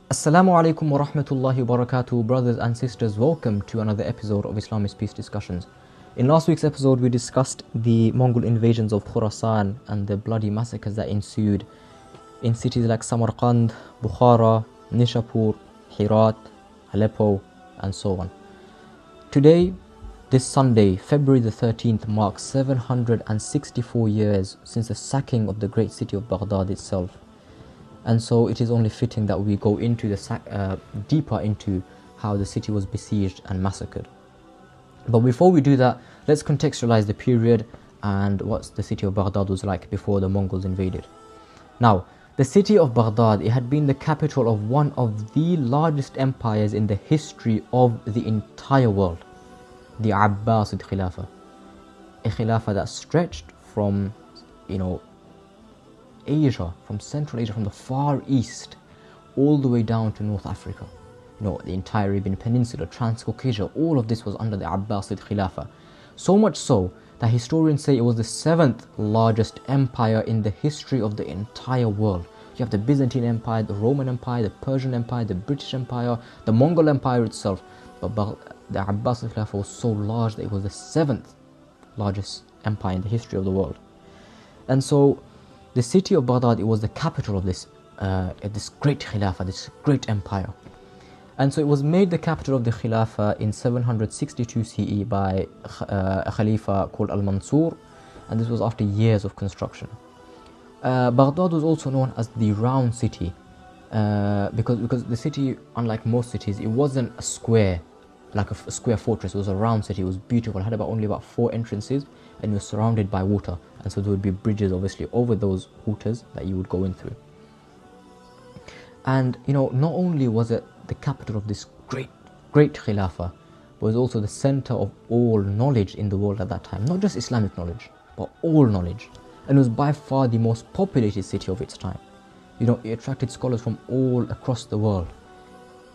Assalamu alaikum wa rahmatullahi wa barakatuh, brothers and sisters. Welcome to another episode of IIP Discussions. In last week's episode, we discussed the Mongol invasions of Khurasan and the bloody massacres that ensued in cities like Samarkand, Bukhara, Nishapur, Herat, Aleppo, and so on. Today, this Sunday, February the 13th, marks 764 years since the sacking of the great city of Baghdad itself. And so it is only fitting that we go into deeper into how the city was besieged and massacred. But before we do that, let's contextualize the period and what the city of Baghdad was like before the Mongols invaded. Now, the city of Baghdad, it had been the capital of one of the largest empires in the history of the entire world, the Abbasid Khilafah. A Khilafah that stretched from, Asia, from Central Asia, from the Far East, all the way down to North Africa. The entire Arabian Peninsula, Transcaucasia, all of this was under the Abbasid Khilafah. So much so that historians say it was the 7th largest empire in the history of the entire world. You have the Byzantine Empire, the Roman Empire, the Persian Empire, the British Empire, the Mongol Empire itself. But the Abbasid Khilafah was so large that it was the 7th largest empire in the history of the world. And so the city of Baghdad, it was the capital of this great Khilafah, this great empire. And so it was made the capital of the Khilafah in 762 CE by a Khalifa called Al-Mansur, and this was after years of construction. Baghdad was also known as the Round City because the city, unlike most cities, it wasn't a square, like a square fortress. It was a round city. It was beautiful. It had only about 4 entrances, and it was surrounded by water. And so there would be bridges, obviously, over those waters that you would go in through. And not only was it the capital of this great Khilafah, but it was also the center of all knowledge in the world at that time. Not just Islamic knowledge, but all knowledge. And it was by far the most populated city of its time. It attracted scholars from all across the world.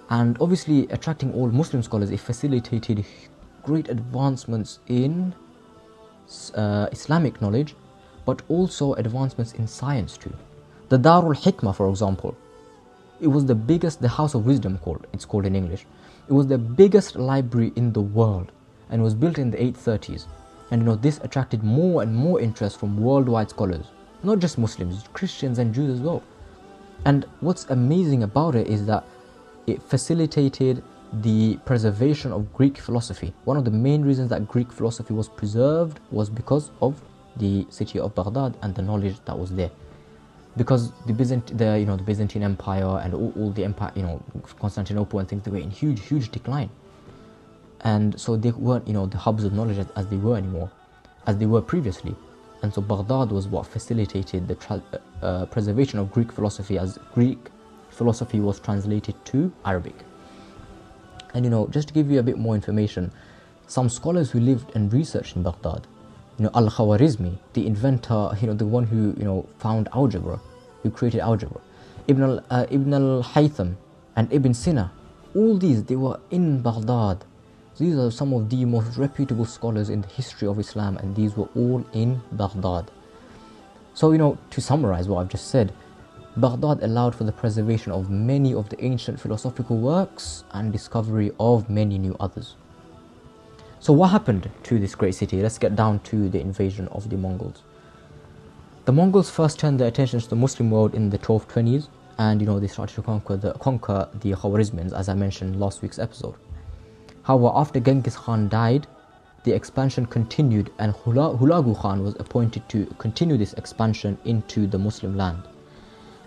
And obviously, attracting all Muslim scholars, it facilitated great advancements in Islamic knowledge, but also advancements in science too. The Darul Hikmah, for example, it was the biggest, the House of Wisdom it's called in English. It was the biggest library in the world, and was built in the 830s. And this attracted more and more interest from worldwide scholars, not just Muslims, Christians and Jews as well. And what's amazing about it is that it facilitated the preservation of Greek philosophy. One of the main reasons that Greek philosophy was preserved was because of the city of Baghdad and the knowledge that was there. Because the Byzantine Empire and all the empire, Constantinople and things, they were in huge decline. And so they weren't, the hubs of knowledge as they were anymore, as they were previously. And so Baghdad was what facilitated the preservation of Greek philosophy, as Greek philosophy was translated to Arabic. And just to give you a bit more information, some scholars who lived and researched in Baghdad, Al-Khwarizmi, the inventor, the one who found algebra, who created algebra, Ibn al-Haytham and Ibn Sina, all these, they were in Baghdad. These are some of the most reputable scholars in the history of Islam, and these were all in Baghdad. So to summarize what I've just said, Baghdad allowed for the preservation of many of the ancient philosophical works and discovery of many new others. So what happened to this great city? Let's get down to the invasion of the Mongols. The Mongols first turned their attention to the Muslim world in the 1220s, and they started to conquer the Khwarizmians, as I mentioned in last week's episode. However, after Genghis Khan died, the expansion continued, and Hulagu Khan was appointed to continue this expansion into the Muslim land.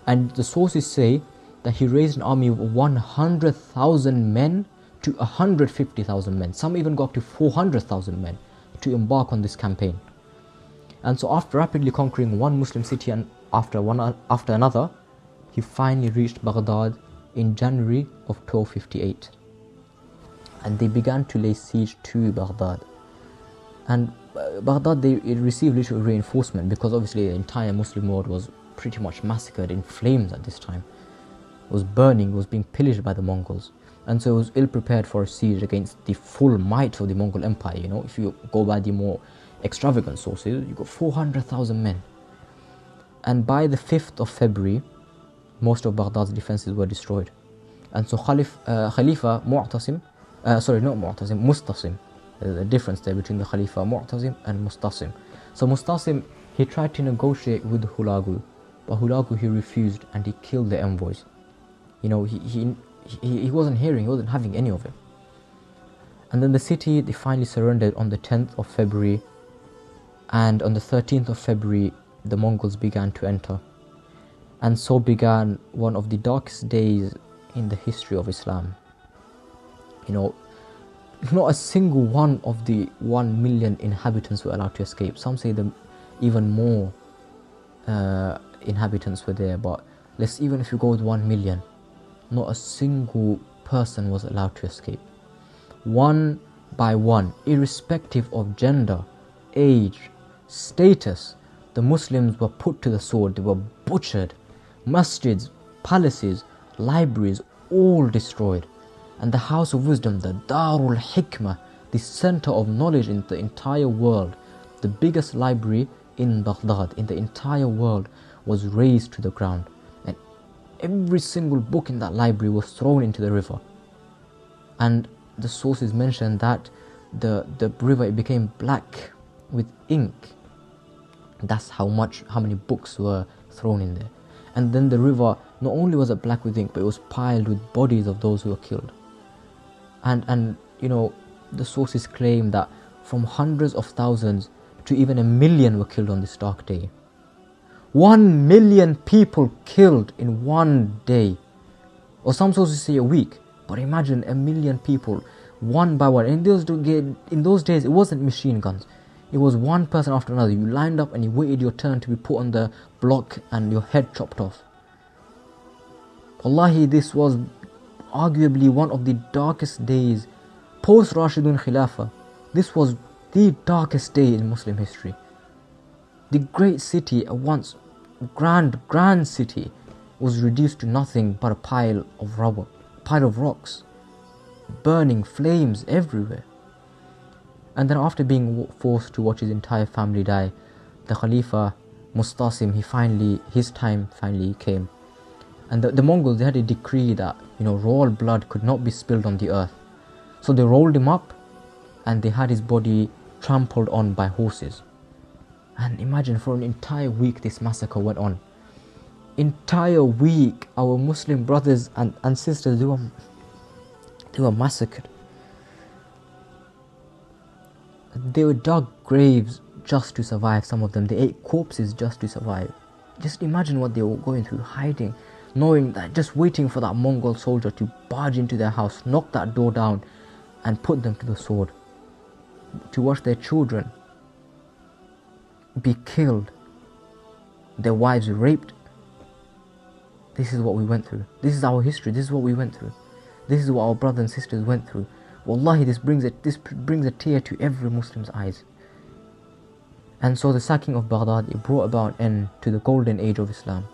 And the sources say that he raised an army of 100,000 men to 150,000 men. Some even go up to 400,000 men to embark on this campaign. And so after rapidly conquering one Muslim city and after another, he finally reached Baghdad in January of 1258. And they began to lay siege to Baghdad. And Baghdad, it received little reinforcement because obviously the entire Muslim world was pretty much massacred, in flames at this time. It was burning, it was being pillaged by the Mongols. And so it was ill prepared for a siege against the full might of the Mongol Empire. If you go by the more extravagant sources, you got 400,000 men. And by the 5th of February, most of Baghdad's defenses were destroyed. And so Khalifa Mu'tasim, sorry, not Mu'tasim, Mustasim. There's a difference there between the Khalifa Mu'tasim and Mustasim. So Mustasim, he tried to negotiate with Hulagu, but Hulagu, he refused and he killed the envoys. You know, he wasn't hearing, he wasn't having any of it. And then the city, they finally surrendered on the 10th of February, and on the 13th of February, the Mongols began to enter. And so began one of the darkest days in the history of Islam. You know, not a single one of the 1 million inhabitants were allowed to escape. Some say even more inhabitants were there, but even if you go with 1 million, not a single person was allowed to escape. One by one, irrespective of gender, age, status, the Muslims were put to the sword. They were butchered. Masjids, palaces, libraries, all destroyed. And the House of Wisdom, the Darul Hikmah, the center of knowledge in the entire world, the biggest library in Baghdad, in the entire world, was razed to the ground. And every single book in that library was thrown into the river. And the sources mention that the river, it became black with ink. That's how many books were thrown in there. And then the river, not only was it black with ink, but it was piled with bodies of those who were killed. And you know, the sources claim that from hundreds of thousands to even 1 million were killed on this dark day. 1 million people killed in one day. Or some sources say a week. But imagine 1 million people, one by one. In those days, it wasn't machine guns. It was one person after another. You lined up and you waited your turn to be put on the block and your head chopped off. Wallahi, this was arguably one of the darkest days post Rashidun Khilafah. This was the darkest day in Muslim history. The great city, a once grand city, was reduced to nothing but a pile of rubble, pile of rocks, burning, flames everywhere. And then after being forced to watch his entire family die, the Khalifa Mustasim, his time finally came. And the Mongols, they had a decree that, you know, royal blood could not be spilled on the earth. So they rolled him up and they had his body trampled on by horses. And imagine, for an entire week this massacre went on. Entire week, our Muslim brothers and sisters, they were massacred. They were dug graves just to survive, some of them. They ate corpses just to survive. Just imagine what they were going through, hiding, knowing that, just waiting for that Mongol soldier to barge into their house, knock that door down and put them to the sword. To watch their children be killed, their wives raped. This is what we went through. This is our history. This is what we went through. This is what our brothers and sisters went through. Wallahi, this brings a tear to every Muslim's eyes. And so the sacking of Baghdad, it brought about an end to the golden age of Islam.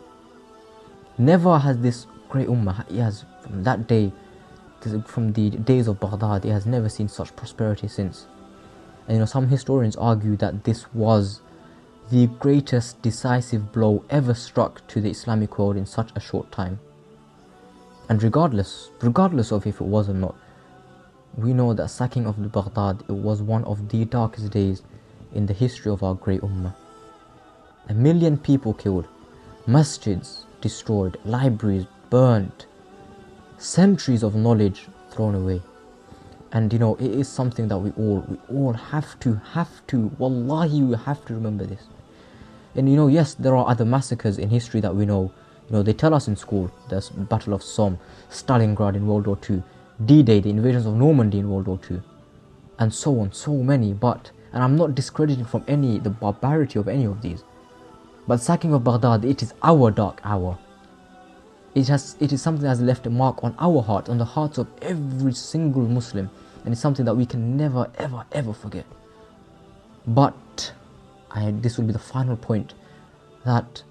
Never has this great ummah, it has, from that day, from the days of Baghdad, it has never seen such prosperity since. And you know, some historians argue that this was the greatest decisive blow ever struck to the Islamic world in such a short time. And regardless of if it was or not, we know that sacking of Baghdad, it was one of the darkest days in the history of our great ummah. 1 million people killed, masjids destroyed, libraries burnt, centuries of knowledge thrown away. And you know, it is something that we all have to, wallahi, we have to remember this. And you know, yes, there are other massacres in history that we know. You know, they tell us in school, there's Battle of Somme, Stalingrad in World War II, D-Day, the invasions of Normandy in World War II, and so on, so many. And I'm not discrediting from the barbarity of any of these. But sacking of Baghdad, it is our dark hour. It is something that has left a mark on our heart, on the hearts of every single Muslim. And it's something that we can never, ever, ever forget. But this will be the final point, that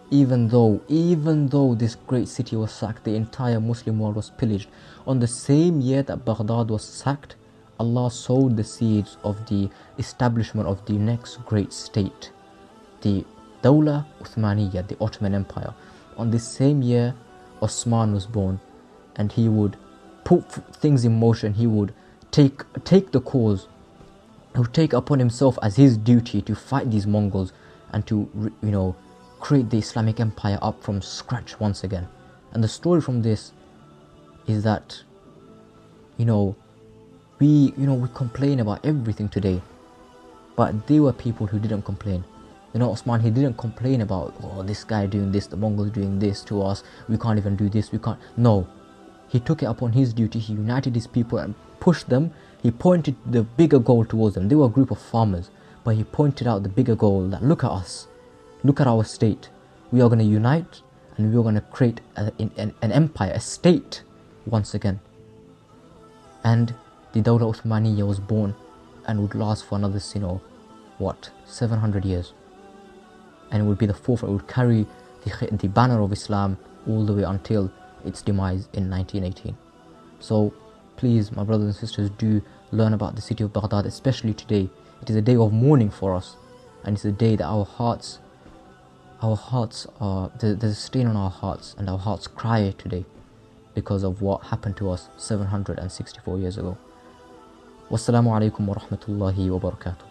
even though this great city was sacked, the entire Muslim world was pillaged. On the same year that Baghdad was sacked, Allah sowed the seeds of the establishment of the next great state, the Dawla Uthmaniyya, the Ottoman Empire. On this same year, Osman was born, and he would put things in motion. He would take the cause. He would take upon himself as his duty to fight these Mongols and to, you know, create the Islamic Empire up from scratch once again. And the story from this is that, you know, we complain about everything today, but there were people who didn't complain. You know, Osman, he didn't complain about, oh, this guy doing this, the Mongols doing this to us, we can't even do this, we can't. No, he took it upon his duty. He united his people and pushed them. He pointed the bigger goal towards them. They were a group of farmers, but he pointed out the bigger goal, that look at us, look at our state. We are going to unite and we are going to create an empire, a state once again. And the Dawla Uthmaniyya was born and would last for another, 700 years. And it would be the forefront, it would carry the banner of Islam all the way until its demise in 1918. So please, my brothers and sisters, do learn about the city of Baghdad, especially today. It is a day of mourning for us, and it's a day that our hearts are, there's a stain on our hearts, and our hearts cry today because of what happened to us 764 years ago. Wassalamu alaikum wa rahmatullahi wa barakatuh.